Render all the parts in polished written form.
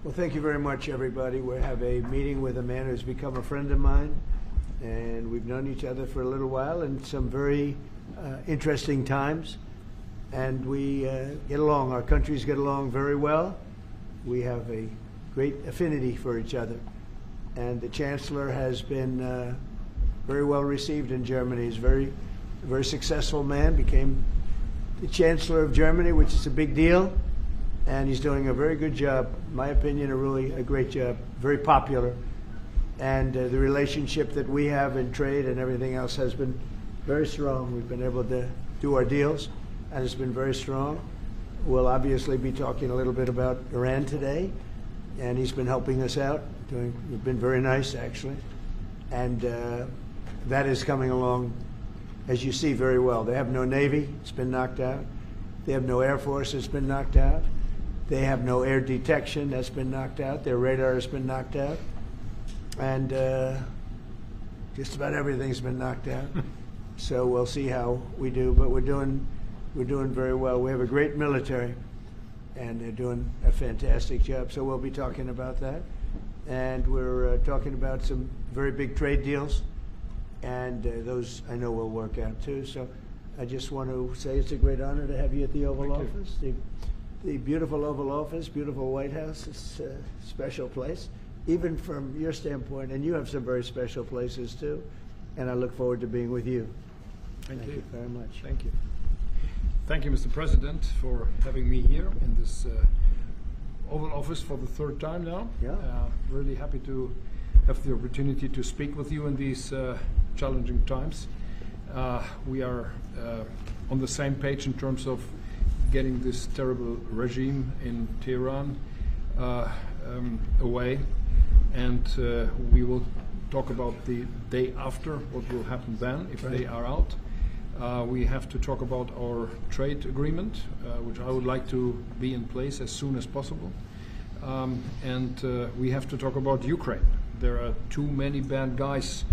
Well, thank you very much, everybody. We have a meeting with a man who's become a friend of mine, and we've known each other for a little while in some very interesting times, and we get along. Our countries get along very well. We have a great affinity for each other, and the Chancellor has been very well received in Germany. He's a very successful man, became the Chancellor of Germany, which is a big deal. And he's doing a very good job, in my opinion, a great job, very popular. And the relationship that we have in trade and everything else has been very strong. We've been able to do our deals, and it's been very strong. We'll obviously be talking a little bit about Iran today, and he's been helping us out. We've been very nice, actually. And that is coming along, as you see, very well. They have no Navy. It's been knocked out. They have no Air Force. It's been knocked out. They have no air detection. That's been knocked out. Their radar has been knocked out. And just about everything's been knocked out. So we'll see how we do. But we're doing very well. We have a great military, and they're doing a fantastic job. So we'll be talking about that. And we're talking about some very big trade deals. And those I know will work out, too. So I just want to say it's a great honor to have you at the Oval Office. The beautiful Oval Office, beautiful White House. It's a special place, even from your standpoint. And you have some very special places, too. And I look forward to being with you. Thank you very much. Thank you. Thank you, Mr. President, for having me here in this Oval Office for the third time now. Yeah. Really happy to have the opportunity to speak with you in these challenging times. We are on the same page in terms of getting this terrible regime in Tehran away, and we will talk about the day after, what will happen then if they are out. We have to talk about our trade agreement, which I would like to be in place as soon as possible. And we have to talk about Ukraine. There are too many bad guys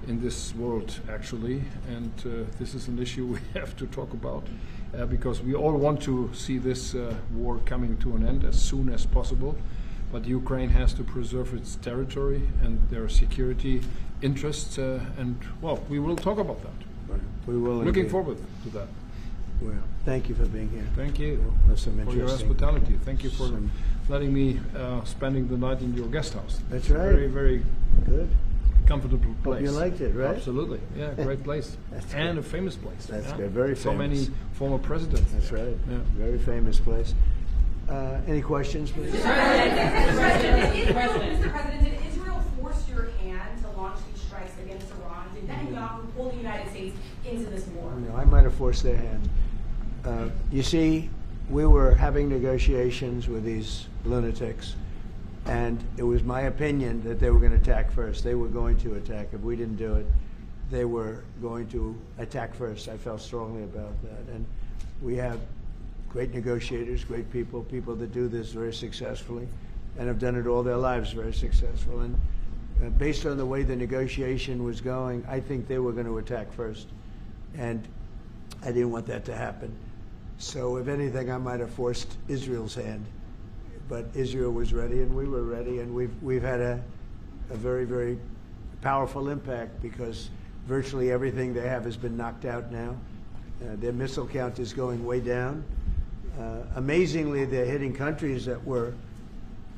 in this world, actually, and this is an issue we have to talk about because we all want to see this war coming to an end as soon as possible. But Ukraine has to preserve its territory and their security interests, and, well, we will talk about that. We will. Looking forward to that. Well, thank you for being here. Thank you for your hospitality. Thank you for letting me spending the night in your guest house. That's right. Very, very good. Comfortable place. Hope you liked it, right? Absolutely. Yeah, great place. And a famous place. That's good. Very famous. So many former presidents. That's right. Yeah. Very famous place. Any questions, please? Mr. President, did Israel force your hand to launch these strikes against Iran? Did Netanyahu pull the United States into this war? No, I might have forced their hand. You see, we were having negotiations with these lunatics, and it was my opinion that they were going to attack first. They were going to attack. If we didn't do it, they were going to attack first. I felt strongly about that. And we have great negotiators, great people, people that do this very successfully and have done it all their lives very successful. And based on the way the negotiation was going, I think they were going to attack first. And I didn't want that to happen. So if anything, I might have forced Israel's hand. But Israel was ready and we were ready, and we've had a very, very powerful impact because virtually everything they have has been knocked out now. Their missile count is going way down. Amazingly, they're hitting countries that were,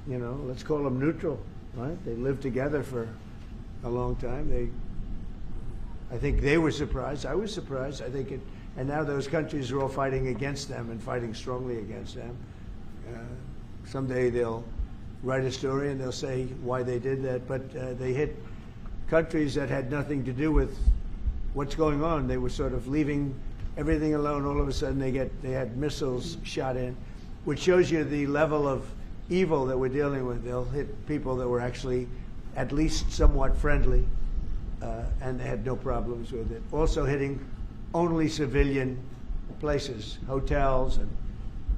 you know, let's call them neutral, right? They lived together for a long time. I think they were surprised. I was surprised. I think and now those countries are all fighting against them and fighting strongly against them. Someday they'll write a story and they'll say why they did that, but they hit countries that had nothing to do with what's going on. They were sort of leaving everything alone. All of a sudden they had missiles shot in, which shows you the level of evil that we're dealing with. They'll hit people that were actually at least somewhat friendly, and they had no problems with it. Also hitting only civilian places, hotels and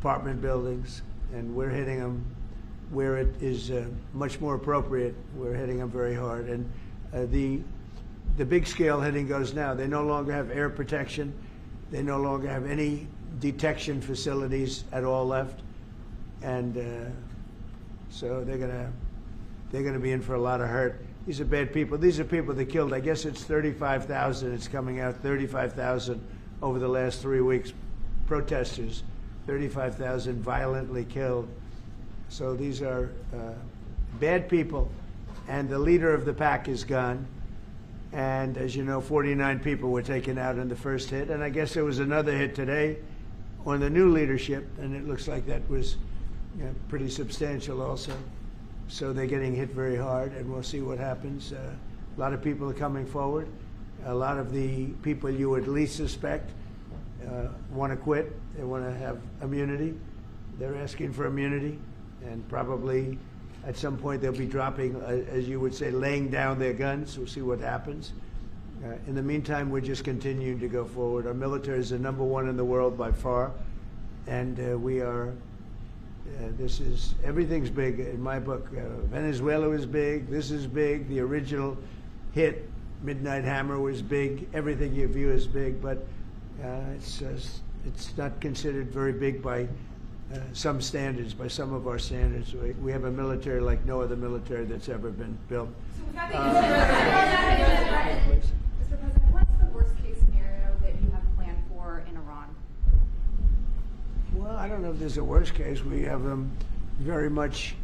apartment buildings, and we're hitting them where it is much more appropriate. We're hitting them very hard. And the big scale hitting goes now. They no longer have air protection. They no longer have any detection facilities at all left. And so they're gonna be in for a lot of hurt. These are bad people. These are people that killed. I guess it's 35,000. It's coming out 35,000 over the last 3 weeks. Protesters, 35,000 violently killed. So these are bad people, and the leader of the pack is gone. And as you know, 49 people were taken out in the first hit, and I guess there was another hit today on the new leadership, and it looks like that was pretty substantial also. So they're getting hit very hard, and we'll see what happens. A lot of people are coming forward. A lot of the people you would least suspect want to quit. They want to have immunity. They're asking for immunity, and probably at some point they'll be dropping, as you would say, laying down their guns. We'll see what happens. In the meantime, we're just continuing to go forward. Our military is the #1 in the world by far, and we are. Everything's big in my book. Venezuela was big. This is big. The original hit, Midnight Hammer, was big. Everything you view is big, but it's not considered very big by some standards, by some of our standards. We have a military like no other military that's ever been built. Mr. President, what's the worst case scenario that you have planned for in Iran? Well, I don't know if there's a worst case. We have them very much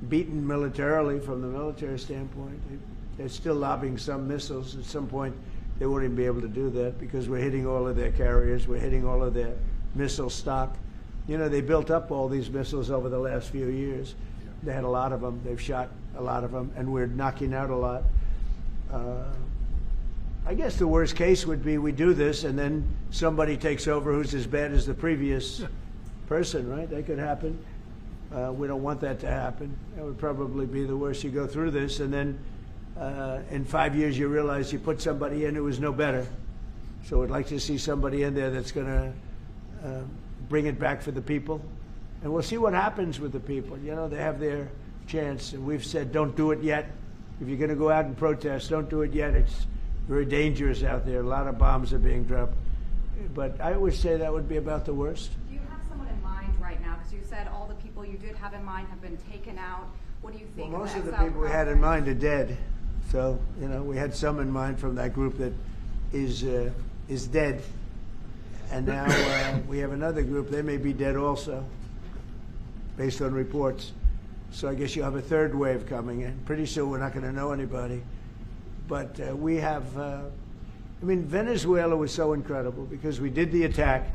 beaten militarily from the military standpoint. They're still lobbing some missiles. At some point, they won't even be able to do that because we're hitting all of their carriers. We're hitting all of their missile stock. You know, they built up all these missiles over the last few years. They had a lot of them. They've shot a lot of them, and we're knocking out a lot. I guess the worst case would be we do this and then somebody takes over who's as bad as the previous person, right? That could happen. We don't want that to happen. That would probably be the worst. You go through this and then in 5 years you realize you put somebody in who was no better. So I'd like to see somebody in there that's going to bring it back for the people. And we'll see what happens with the people. You know, they have their chance. And we've said don't do it yet. If you're going to go out and protest, don't do it yet. It's very dangerous out there. A lot of bombs are being dropped. But I would say that would be about the worst. Do you have someone in mind right now? Because you said all the people you did have in mind have been taken out. What do you think? Well, most of the people we had in mind are dead. So, you know, we had some in mind from that group that is dead. And now we have another group. They may be dead also, based on reports. So I guess you have a third wave coming in. Pretty soon we're not going to know anybody. But we have, I mean, Venezuela was so incredible because we did the attack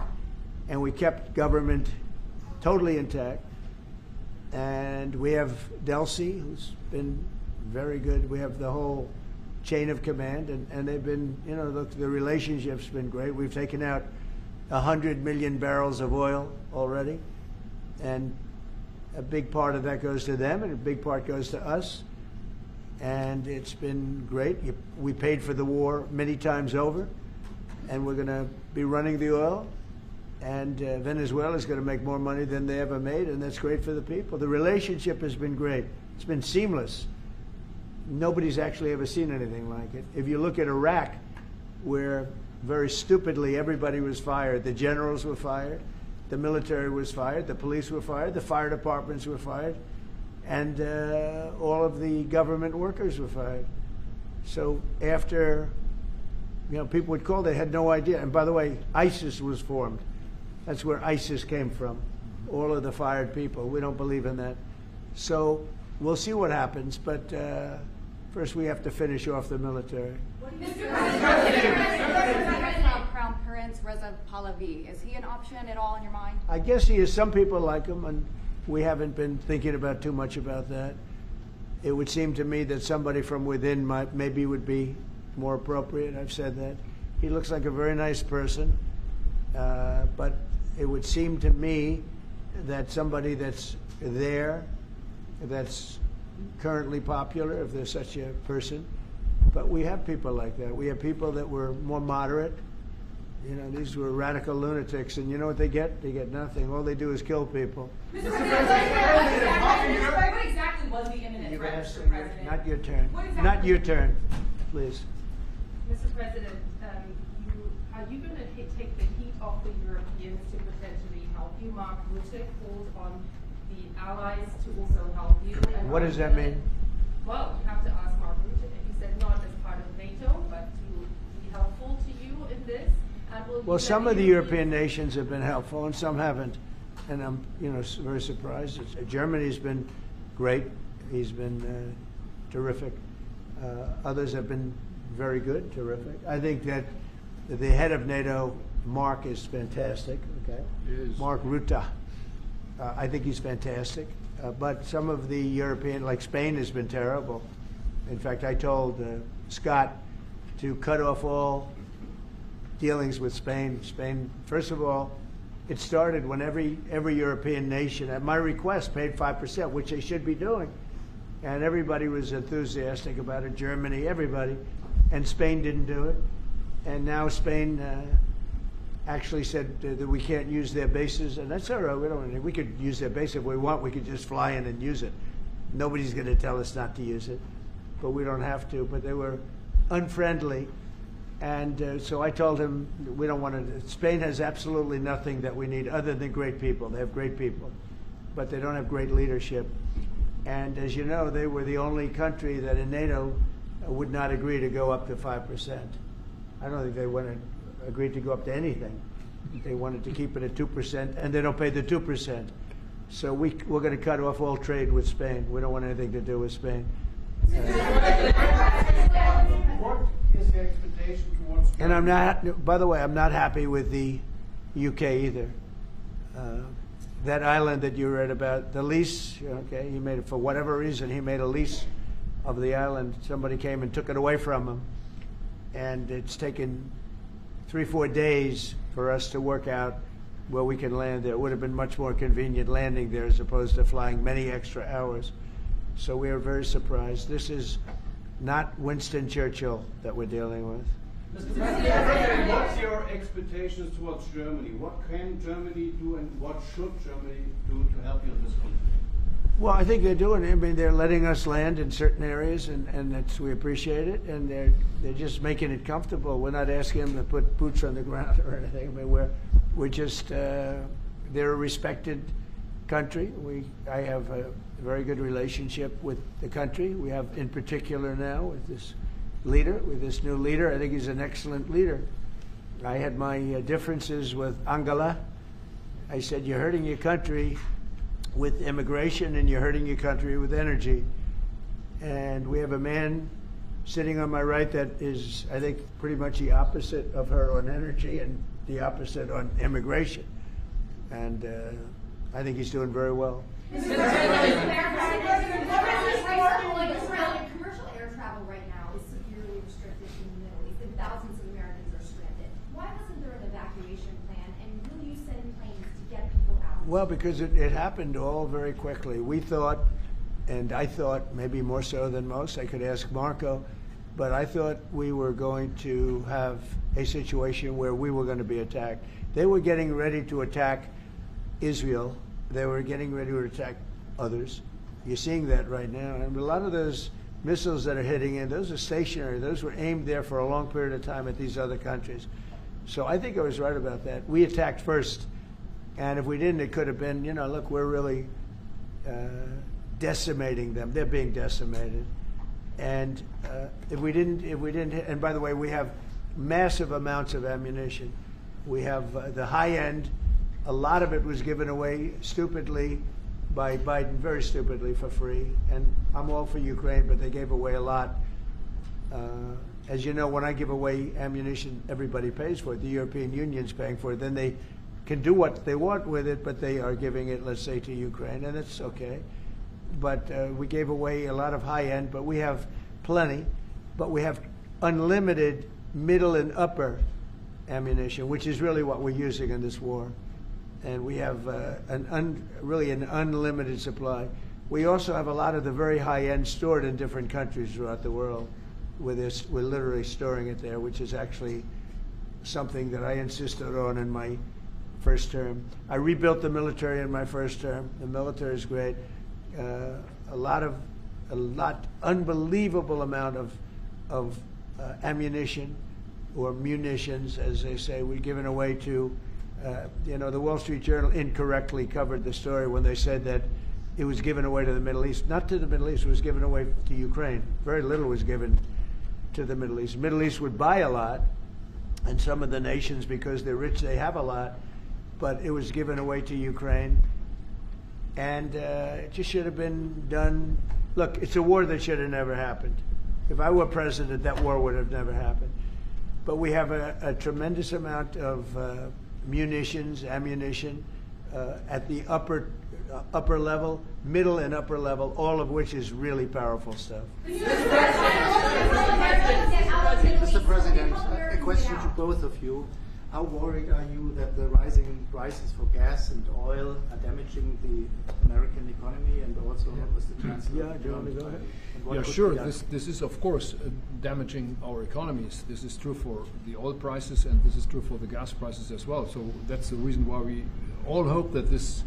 and we kept government totally intact. And we have Delcy, who's been very good. We have the whole chain of command, and they've been, you know, the relationship's been great. We've taken out 100 million barrels of oil already. And a big part of that goes to them and a big part goes to us. And it's been great. We paid for the war many times over, and we're going to be running the oil. And Venezuela is going to make more money than they ever made, and that's great for the people. The relationship has been great. It's been seamless. Nobody's actually ever seen anything like it. If you look at Iraq, where very stupidly everybody was fired, the generals were fired, the military was fired, the police were fired, the fire departments were fired, and all of the government workers were fired. So after, you know, people would call, they had no idea. And by the way, ISIS was formed. That's where ISIS came from, all of the fired people. We don't believe in that. So we'll see what happens, but first we have to finish off the military. Crown Prince Reza Pahlavi, is he an option at all in your mind? I guess he is. Some people like him, and we haven't been thinking about too much about that. It would seem to me that somebody from within maybe would be more appropriate. I've said that. He looks like a very nice person, but it would seem to me that somebody that's there, that's currently popular, if there's such a person. But we have people like that. We have people that were more moderate. You know, these were radical lunatics, and you know what they get? They get nothing. All they do is kill people. Mr. President, what exactly was the imminent threat, Mr. President? Not your turn. What exactly? Not your turn, please. Mr. President, are you going to take the heat off the Europeans to potentially help you? Mark Rutte called on the allies to also help you. And What does that mean? Well, you have to ask Mark Rutte. He said not as part of NATO, but to be helpful to you in this. Well, some of the European nations have been helpful, and some haven't, and I'm, very surprised. Germany's been great; he's been terrific. Others have been very good, terrific. I think that the head of NATO, Mark, is fantastic. Okay, Mark Rutte. I think he's fantastic. But some of the European, like Spain, has been terrible. In fact, I told Scott to cut off all dealings with Spain. Spain, first of all, it started when every European nation, at my request, paid 5%, which they should be doing. And everybody was enthusiastic about it, Germany, everybody. And Spain didn't do it. And now Spain actually said that we can't use their bases, and that's all right. We could use their base if we want. We could just fly in and use it. Nobody's going to tell us not to use it, but we don't have to. But they were unfriendly. And so I told him, we don't want to. Spain has absolutely nothing that we need other than great people. They have great people, but they don't have great leadership. And as you know, they were the only country that in NATO would not agree to go up to 5%. I don't think they agreed to go up to anything. They wanted to keep it at 2%, and they don't pay the 2%. So we're going to cut off all trade with Spain. We don't want anything to do with Spain. What is the expectation towards Germany? And I'm not, by the way, I'm not happy with the UK either. That island that you read about, the lease, okay, he made it for whatever reason, he made a lease of the island. Somebody came and took it away from him. And it's taken 3-4 days for us to work out where we can land there. It would have been much more convenient landing there as opposed to flying many extra hours. So we are very surprised. This is not Winston Churchill that we're dealing with. Mr. President, what's your expectations towards Germany? What can Germany do, and what should Germany do to help you in this conflict? Well, I think they're doing it. I mean, they're letting us land in certain areas, and we appreciate it. And they're just making it comfortable. We're not asking them to put boots on the ground or anything. I mean, we're just they're a respected country. I have a very good relationship with the country. We have, in particular, now with this leader, with this new leader. I think he's an excellent leader. I had my differences with Angela. I said, "You're hurting your country with immigration, and you're hurting your country with energy." And we have a man sitting on my right that is, I think, pretty much the opposite of her on energy and the opposite on immigration. And I think he's doing very well. Commercial air travel right now is severely restricted in the Middle East, and thousands of Americans are stranded. Why wasn't there an evacuation plan, and will you send planes to get people out? Well, because it happened all very quickly. We thought, and I thought maybe more so than most, I could ask Marco, but I thought we were going to have a situation where we were going to be attacked. They were getting ready to attack Israel. They were getting ready to attack others. You're seeing that right now. And a lot of those missiles that are hitting in, those are stationary. Those were aimed there for a long period of time at these other countries. So I think I was right about that. We attacked first. And if we didn't, it could have been, look, we're really decimating them. They're being decimated. And if we didn't, and by the way, we have massive amounts of ammunition. We have the high end. A lot of it was given away stupidly by Biden, very stupidly, for free. And I'm all for Ukraine, but they gave away a lot. As you know, when I give away ammunition, everybody pays for it. The European Union's paying for it. Then they can do what they want with it, but they are giving it, let's say, to Ukraine, and it's okay. But we gave away a lot of high-end, but we have plenty. But we have unlimited middle and upper ammunition, which is really what we're using in this war. and we have really an unlimited supply. We also have a lot of the very high-end stored in different countries throughout the world. We're literally storing it there, which is actually something that I insisted on in my first term. I rebuilt the military in my first term. The military is great. Unbelievable amount of ammunition, or munitions, as they say, we're given away to, the Wall Street Journal incorrectly covered the story when they said that it was given away to the Middle East. Not to the Middle East, it was given away to Ukraine. Very little was given to the Middle East. The Middle East would buy a lot, and some of the nations, because they're rich, they have a lot, but it was given away to Ukraine. And it just should have been done. Look, it's a war that should have never happened. If I were president, that war would have never happened. But we have a tremendous amount of munitions, ammunition, at the upper level, middle and upper level, all of which is really powerful stuff. Mr. President, a question to both of you. How worried are you that the rising prices for gas and oil are damaging the American economy, and also was the Chancellor? Yeah, do you want to go ahead? Yeah, sure. This is, of course, damaging our economies. This is true for the oil prices, and this is true for the gas prices as well. So that's the reason why we all hope that this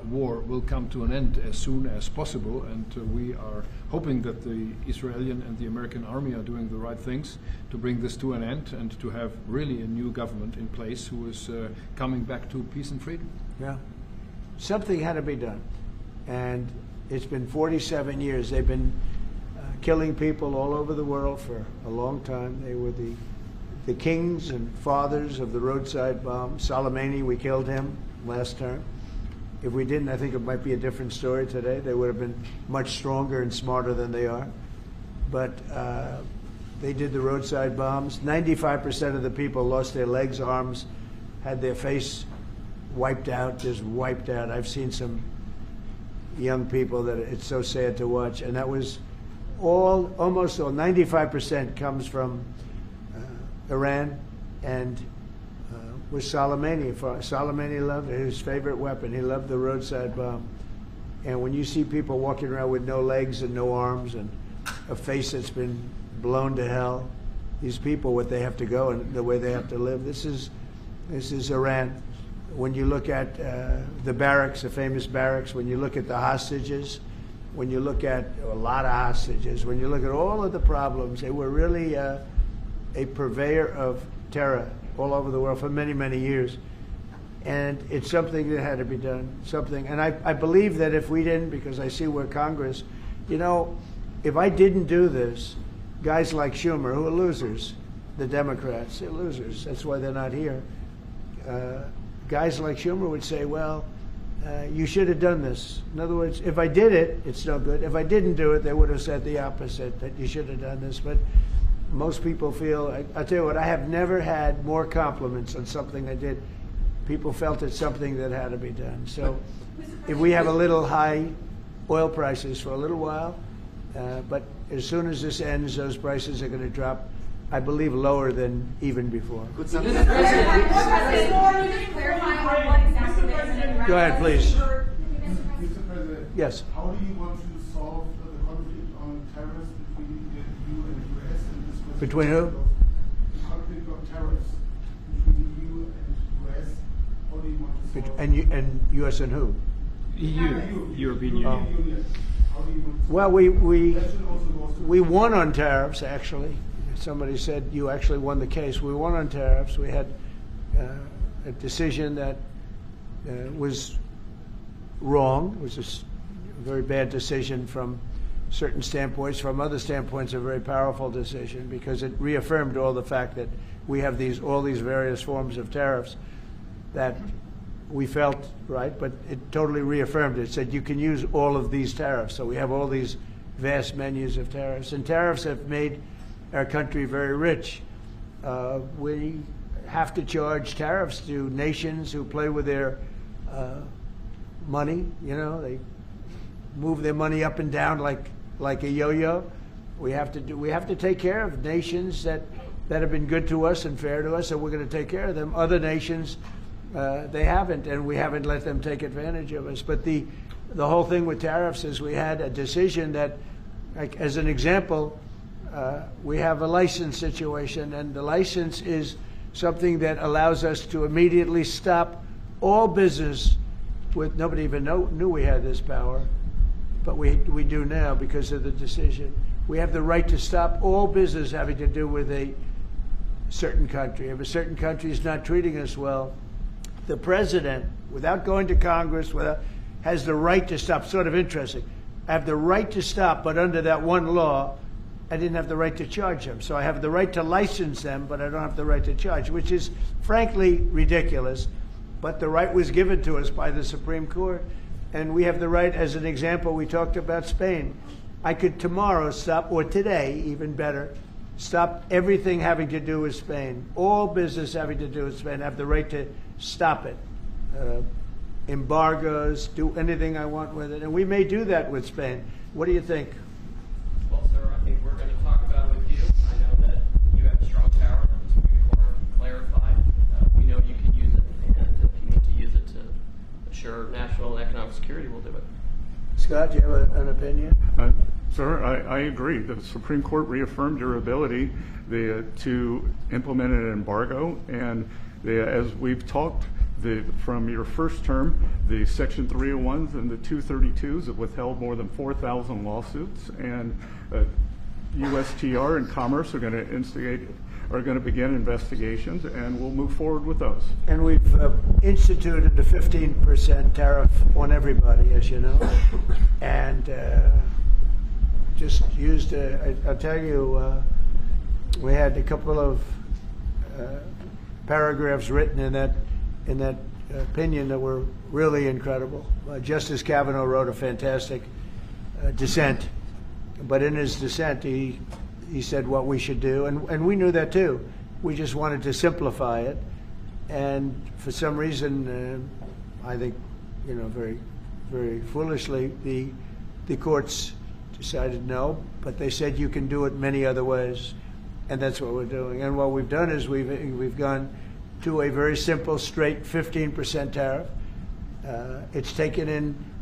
war will come to an end as soon as possible, and we are hoping that the Israeli and the American army are doing the right things to bring this to an end and to have really a new government in place who is coming back to peace and freedom. Yeah. Something had to be done. And it's been 47 years. They've been killing people all over the world for a long time. They were the kings and fathers of the roadside bomb. Soleimani, we killed him last term. If we didn't, I think it might be a different story today. They would have been much stronger and smarter than they are. But they did the roadside bombs. 95% of the people lost their legs, arms, had their face wiped out, just wiped out. I've seen some young people that it's so sad to watch. And that was almost all, 95% comes from Iran and was Soleimani. Soleimani loved his favorite weapon. He loved the roadside bomb. And when you see people walking around with no legs and no arms and a face that's been blown to hell, these people, what they have to go and the way they have to live, this is Iran. When you look at the barracks, the famous barracks, when you look at the hostages, when you look at a lot of hostages, when you look at all of the problems, they were really a purveyor of terror all over the world for many, many years. And it's something that had to be done, and I believe that if we didn't, because I see where Congress, if I didn't do this, guys like Schumer, who are losers, the Democrats, they're losers, that's why they're not here. Guys like Schumer would say, well, you should have done this. In other words, if I did it, it's no good. If I didn't do it, they would have said the opposite, that you should have done this. But most people feel, I tell you what, I have never had more compliments on something I did. People felt it's something that had to be done. So if we have a little high oil prices for a little while, but as soon as this ends, those prices are going to drop, I believe, lower than even before. Good. Go ahead, please. Mr. President. Yes. How do you want to solve the conflict on tariffs between the EU and the US? And this Between who? The conflict of tariffs between the EU and the US. How do you want to solve And U.S. and who? EU, European Union. Union. How do you want to Well, That should also go to we won on tariffs, actually. Somebody said you actually won the case. We won on tariffs. We had a decision that was wrong. It was a very bad decision from certain standpoints. From other standpoints, a very powerful decision, because it reaffirmed all the fact that we have all these various forms of tariffs that we felt right, but it totally reaffirmed it. It said you can use all of these tariffs. So we have all these vast menus of tariffs. And tariffs have made our country very rich. We have to charge tariffs to nations who play with their money. They move their money up and down like a yo-yo. We have to take care of nations that have been good to us and fair to us, and we're going to take care of them. Other nations They haven't, and we haven't let them take advantage of us. But the whole thing with tariffs is we had a decision that, like, as an example, we have a license situation, and the license is something that allows us to immediately stop all business with, nobody even knew we had this power, but we do now because of the decision. We have the right to stop all business having to do with a certain country. If a certain country is not treating us well, the president, without going to Congress, has the right to stop. Sort of interesting. I have the right to stop, but under that one law, I didn't have the right to charge them. So I have the right to license them, but I don't have the right to charge, which is frankly ridiculous. But the right was given to us by the Supreme Court. And we have the right, as an example, we talked about Spain. I could tomorrow stop, or today, even better, stop everything having to do with Spain. All business having to do with Spain. I have the right to stop it. Embargoes, do anything I want with it. And we may do that with Spain. What do you think? Well, sir, I think we're going to talk about it with you. I know that you have strong power. The Supreme Court clarified. We know you can use it, and if you need to use it to assure national and economic security, we'll do it. Scott, do you have an opinion? Sir, I agree. The Supreme Court reaffirmed your ability to implement an embargo, and as we've talked, from your first term, the Section 301s and the 232s have withheld more than 4,000 lawsuits, and USTR and Commerce are going to begin investigations, and we'll move forward with those. And we've instituted a 15% tariff on everybody, as you know, and just used. I'll tell you, we had a couple of paragraphs written in that opinion that were really incredible. Justice Kavanaugh wrote a fantastic dissent, but in his dissent, he said what we should do, and we knew that too. We just wanted to simplify it, and for some reason, I think, very, very foolishly, the courts decided no, but they said you can do it many other ways, and that's what we're doing. And what we've done is we've gone to a very simple, straight 15% tariff.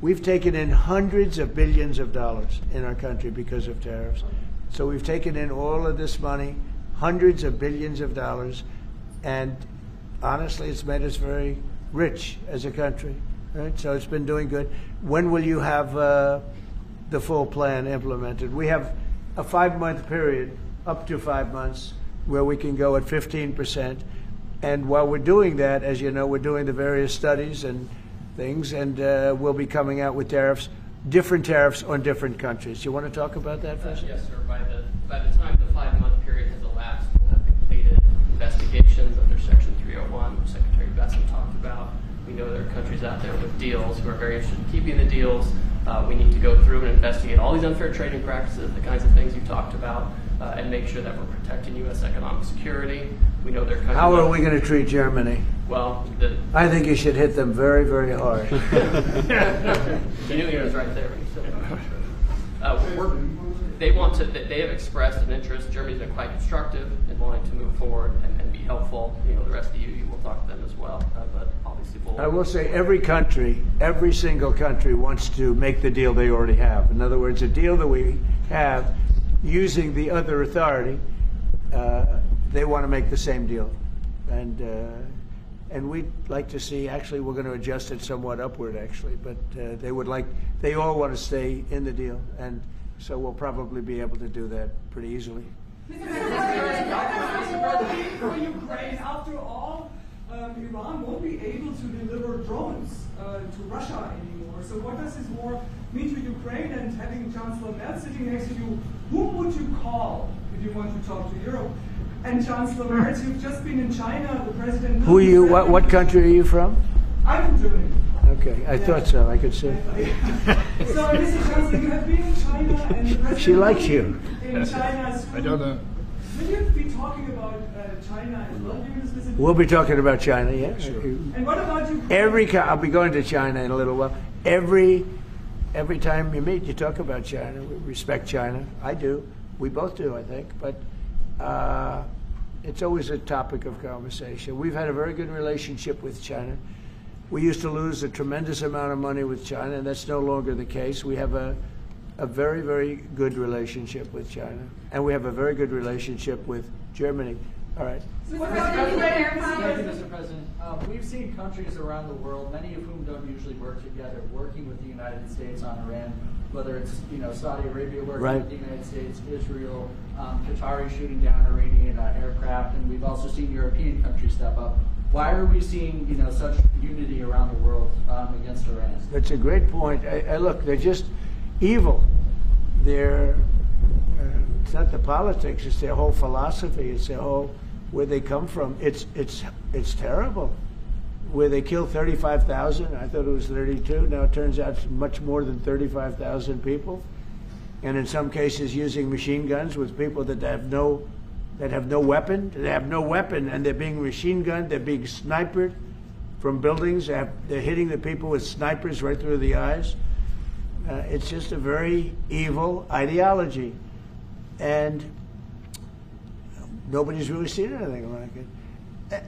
We've taken in hundreds of billions of dollars in our country because of tariffs. So we've taken in all of this money, hundreds of billions of dollars, and honestly, it's made us very rich as a country. Right? So it's been doing good. When will you have the full plan implemented? We have a 5-month period, up to 5 months, where we can go at 15%. And while we're doing that, as you know, we're doing the various studies and things, and we'll be coming out with different tariffs on different countries. You want to talk about that first? Yes, sir. By the time the 5-month period has elapsed, we'll have completed investigations under Section 301, which Secretary Besson talked about. We know there are countries out there with deals who are very interested in keeping the deals. We need to go through and investigate all these unfair trading practices, the kinds of things you talked about, and make sure that we're protecting U.S. economic security. We know there are countries. How are we going to treat Germany? Well, I think you should hit them very, very hard. You knew he was right there when you said it. They have expressed an interest. Germany's been quite constructive in wanting to move forward and be helpful. The rest of you will talk to them as well. But obviously, I will say every single country wants to make the deal they already have. In other words, a deal that we have using the other authority, they want to make the same deal. And we'd like to see, actually, we're going to adjust it somewhat upward, actually, but they all want to stay in the deal. And so we'll probably be able to do that pretty easily. For Ukraine, after all, Iran won't be able to deliver drones to Russia anymore. So what does this war mean to Ukraine? And having Chancellor Merz sitting next to you, whom would you call if you want to talk to Europe? And Chancellor Merz, you've just been in China. The president. Who are you? What country are you from? I'm from Germany. Okay, I thought so. I could see. So, Mr. Chancellor, you have been in China, and the president. She likes you. In China soon. I don't know. Will you be talking about China as well during this visit? We'll be talking about China, yes. Sure. And what about Ukraine? I'll be going to China in a little while. Every time you meet, you talk about China. We respect China. I do. We both do, I think. But it's always a topic of conversation. We've had a very good relationship with China. We used to lose a tremendous amount of money with China, and that's no longer the case. We have a very, very good relationship with China, and we have a very good relationship with Germany. All right. Thank you, Mr. President. We've seen countries around the world, many of whom don't usually work together, working with the United States on Iran, whether it's Saudi Arabia working with the United States, Israel, Qatari shooting down Iranian aircraft, and we've also seen European countries step up. Why are we seeing such unity around the world against Iran? That's a great point. Look, they're just evil. They're it's not the politics; it's their whole philosophy. It's their whole where they come from. It's terrible. Where they killed 35,000, I thought it was 32. Now it turns out it's much more than 35,000 people, and in some cases using machine guns with people that have no weapon. They have no weapon, and they're being machine gunned. They're being sniped from buildings. They're hitting the people with snipers right through the eyes. It's just a very evil ideology, and nobody's really seen anything like it.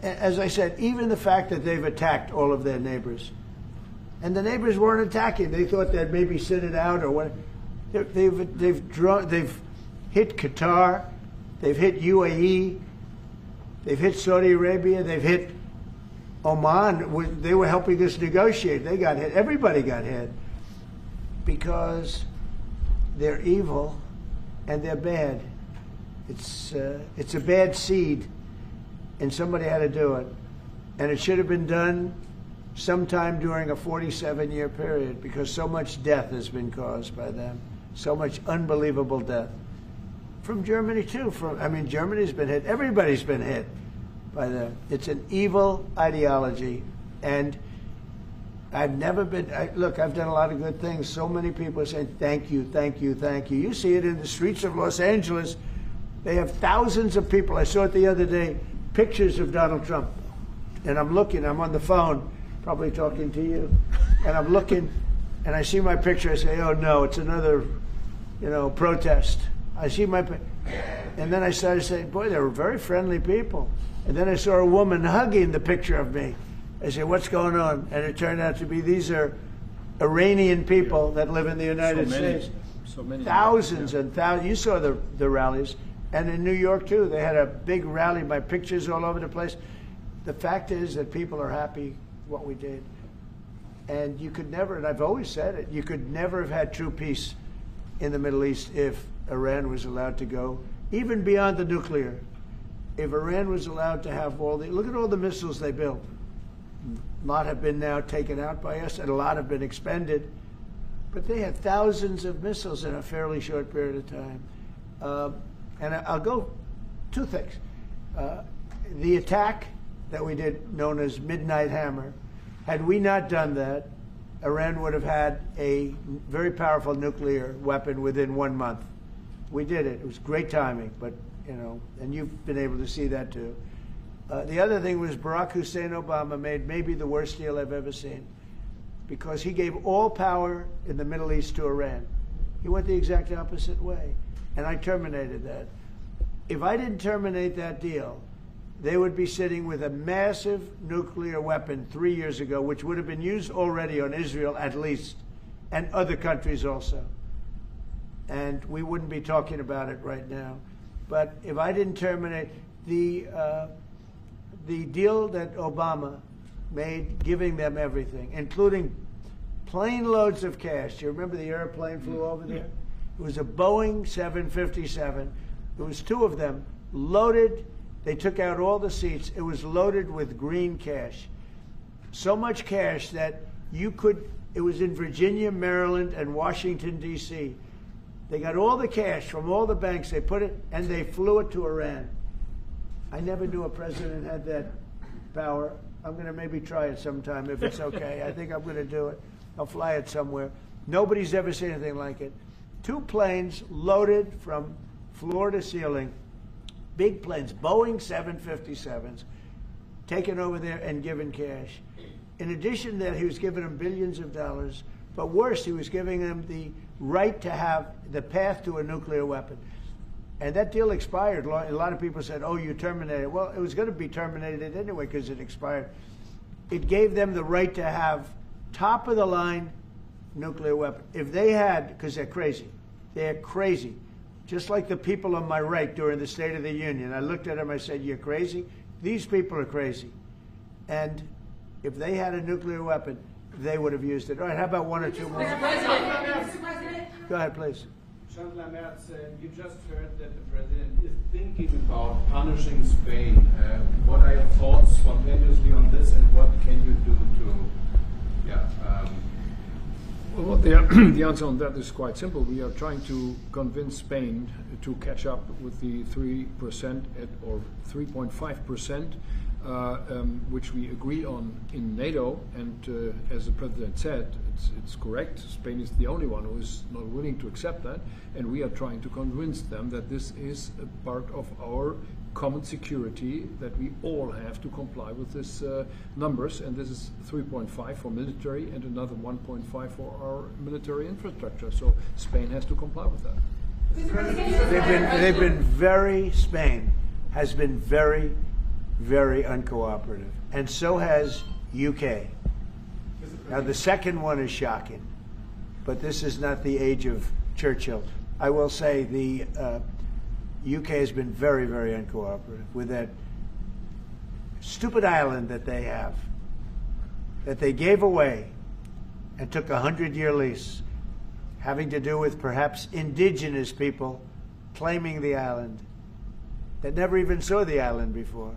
As I said, even the fact that they've attacked all of their neighbors, and the neighbors weren't attacking. They thought they'd maybe sit it out or what. They've hit Qatar, they've hit UAE, they've hit Saudi Arabia, they've hit Oman. They were helping us negotiate. They got hit. Everybody got hit because they're evil and they're bad. It's a bad seed, and somebody had to do it. And it should have been done sometime during a 47-year period because so much death has been caused by them, so much unbelievable death. From Germany, too. Germany's been hit. Everybody's been hit by them. It's an evil ideology, and I've never been... Look, I've done a lot of good things. So many people are saying, thank you, thank you, thank you. You see it in the streets of Los Angeles. They have thousands of people. I saw it the other day, pictures of Donald Trump. And I'm looking, I'm on the phone, probably talking to you. And I'm looking, and I see my picture. I say, oh, no, it's another, protest. I see my picture. And then I started saying, boy, they were very friendly people. And then I saw a woman hugging the picture of me. I said, what's going on? And it turned out to be these are Iranian people that live in the United States. So many. Thousands and thousands. You saw the rallies. And in New York, too, they had a big rally, my pictures all over the place. The fact is that people are happy what we did. And you could never, and I've always said it, you could never have had true peace in the Middle East if Iran was allowed to go, even beyond the nuclear. If Iran was allowed to have look at all the missiles they built. A lot have been now taken out by us, and a lot have been expended. But they had thousands of missiles in a fairly short period of time. And I'll go two things. The attack that we did, known as Midnight Hammer, had we not done that, Iran would have had a very powerful nuclear weapon within 1 month. We did it. It was great timing, but, and you've been able to see that too. The other thing was Barack Hussein Obama made maybe the worst deal I've ever seen because he gave all power in the Middle East to Iran. He went the exact opposite way. And I terminated that. If I didn't terminate that deal, they would be sitting with a massive nuclear weapon 3 years ago, which would have been used already on Israel at least, and other countries also. And we wouldn't be talking about it right now. But if I didn't terminate the deal that Obama made, giving them everything, including plane loads of cash. Do you remember the airplane flew over there? It was a Boeing 757. There was two of them, loaded. They took out all the seats. It was loaded with green cash. So much cash that it was in Virginia, Maryland, and Washington, D.C. They got all the cash from all the banks. They put it, and they flew it to Iran. I never knew a president had that power. I'm going to maybe try it sometime if it's okay. I think I'm going to do it. I'll fly it somewhere. Nobody's ever seen anything like it. 2 planes loaded from floor to ceiling, big planes, Boeing 757s, taken over there and given cash. In addition to that, he was giving them billions of dollars, but worse, he was giving them the right to have the path to a nuclear weapon. And that deal expired. A lot of people said, oh, you terminated it. Well, it was going to be terminated anyway because it expired. It gave them the right to have top-of-the-line nuclear weapon. If they had, because they're crazy, just like the people on my right during the State of the Union. I looked at them, I said, you're crazy? These people are crazy. And if they had a nuclear weapon, they would have used it. All right, how about one or two more? Mr. President. Go ahead, please. Chancellor Merz, you just heard that the President is thinking about punishing Spain. What are your thoughts spontaneously on this, and what can you do to, Well, the answer on that is quite simple. We are trying to convince Spain to catch up with the 3% or 3.5%, which we agree on in NATO. And as the President said, it's correct. Spain is the only one who is not willing to accept that. And we are trying to convince them that this is a part of our common security, that we all have to comply with these numbers, and this is 3.5 for military and another 1.5 for our military infrastructure. So Spain has to comply with that. Spain has been very, very uncooperative, and so has UK. Now the second one is shocking, but this is not the age of Churchill. I will say the UK has been very, very uncooperative with that stupid island that they have, that they gave away and took a 100-year lease, having to do with perhaps indigenous people claiming the island that never even saw the island before.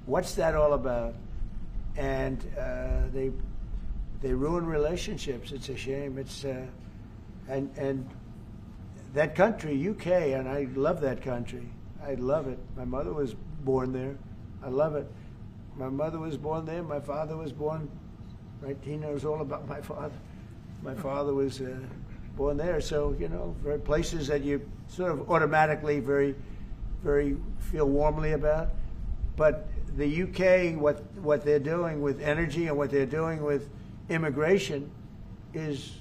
What's that all about? And they ruin relationships. It's a shame. It's and that country, UK, and I love that country. I love it. My mother was born there. I love it. My mother was born there. My father was born. Right? He knows all about my father. My father was born there. So, you know, very places that you sort of automatically very feel warmly about. But the UK, what they're doing with energy and what they're doing with immigration is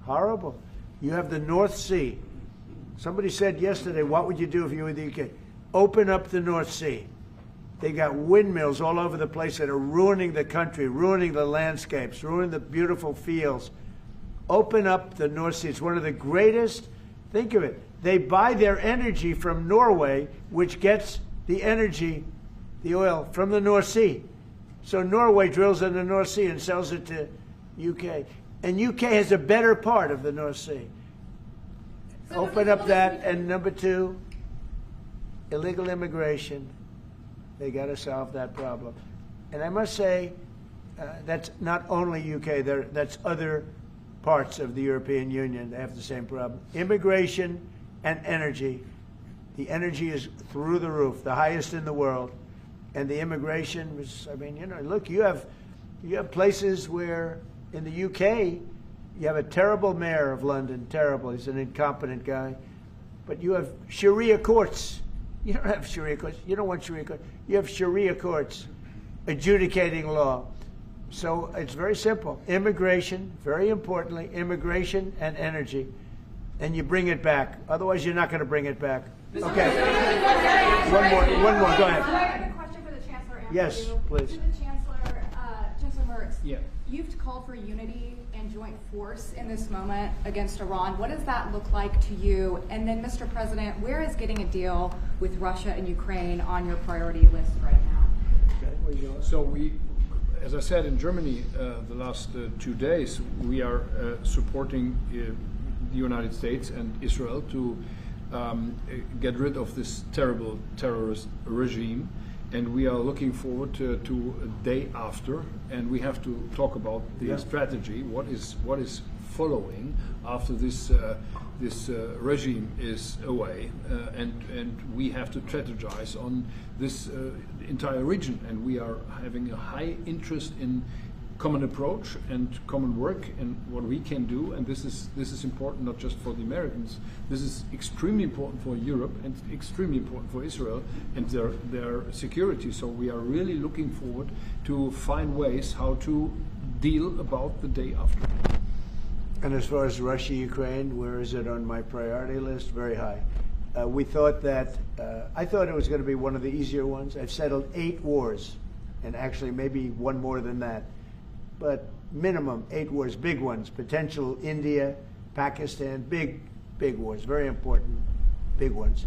horrible. You have the North Sea. Somebody said yesterday, what would you do if you were the UK? Open up the North Sea. They got windmills all over the place that are ruining the country, ruining the landscapes, ruining the beautiful fields. Open up the North Sea. It's one of the greatest, think of it, they buy their energy from Norway, which gets the energy, the oil, from the North Sea. So Norway drills in the North Sea and sells it to UK. And UK has a better part of the North Sea. So open up that, and number two, illegal immigration. They got to solve that problem. And I must say, that's not only UK, that's other parts of the European Union. They have the same problem. Immigration and energy. The energy is through the roof, the highest in the world. And the immigration was, I mean, you know, look, you have places where in the UK, you have a terrible mayor of London, terrible. He's an incompetent guy. But you have Sharia courts. You don't have Sharia courts. You don't want Sharia courts. You have Sharia courts adjudicating law. So it's very simple. Immigration, very importantly, immigration and energy. And you bring it back. Otherwise, you're not going to bring it back. Okay. One more. Go ahead. I have a question for the Chancellor. Yes, please. To the Chancellor, Chancellor Merz. Yeah. You've called for unity and joint force in this moment against Iran. What does that look like to you? And then, Mr. President, where is getting a deal with Russia and Ukraine on your priority list right now? So we, as I said, in Germany the last 2 days, we are supporting the United States and Israel to get rid of this terrible terrorist regime. And we are looking forward to a day after, and we have to talk about the strategy. What is following after this regime is away, and we have to strategize on this entire region. And we are having a high interest in common approach and common work and what we can do, and this is important not just for the Americans. This is extremely important for Europe and extremely important for Israel and their security. So we are really looking forward to find ways how to deal about the day after. And as far as Russia, Ukraine, where is it on my priority list? Very high. We thought that, I thought it was going to be one of the easier ones. I've settled 8 wars, and actually maybe one more than that. But minimum 8 wars, big ones, potential India, Pakistan, big wars, very important, big ones.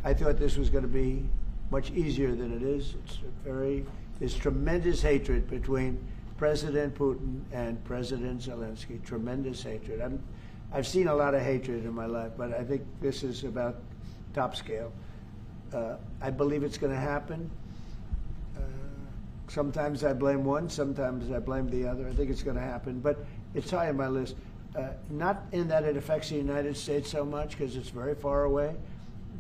I thought this was going to be much easier than it is. There's tremendous hatred between President Putin and President Zelensky, tremendous hatred. I've seen a lot of hatred in my life, but I think this is about top scale. I believe it's going to happen. Sometimes I blame one, sometimes I blame the other. I think it's going to happen, but it's high on my list. Not in that it affects the United States so much, because it's very far away,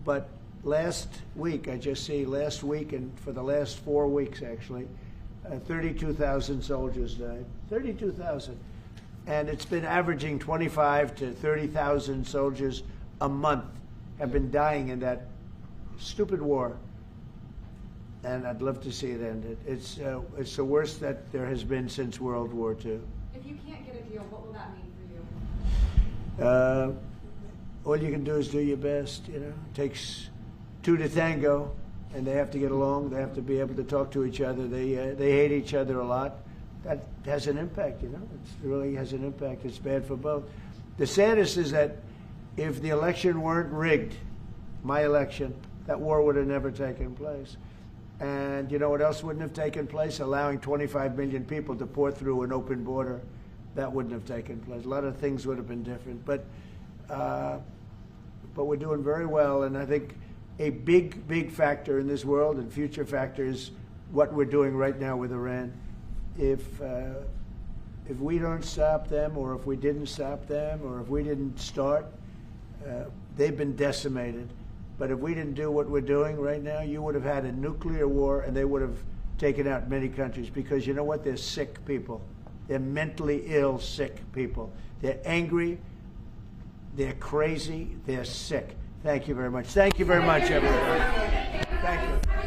but last week, last week and for the last 4 weeks actually, 32,000 soldiers died. 32,000. And it's been averaging 25 to 30,000 soldiers a month have been dying in that stupid war. And I'd love to see it ended. It's the worst that there has been since World War II. If you can't get a deal, what will that mean for you? All you can do is do your best. You know, it takes 2 to tango, and they have to get along. They have to be able to talk to each other. They hate each other a lot. That has an impact. You know, it really has an impact. It's bad for both. The saddest is that if the election weren't rigged, my election, that war would have never taken place. And you know what else wouldn't have taken place? Allowing 25 million people to pour through an open border, that wouldn't have taken place. A lot of things would have been different. But we're doing very well, and I think a big factor in this world and future factor is what we're doing right now with Iran. If we don't stop them, or if we didn't stop them, or if we didn't start, they've been decimated. But if we didn't do what we're doing right now, you would have had a nuclear war, and they would have taken out many countries, because you know what? They're sick people. They're mentally ill, sick people. They're angry. They're crazy. They're sick. Thank you very much. Thank you very much, everyone. Thank you.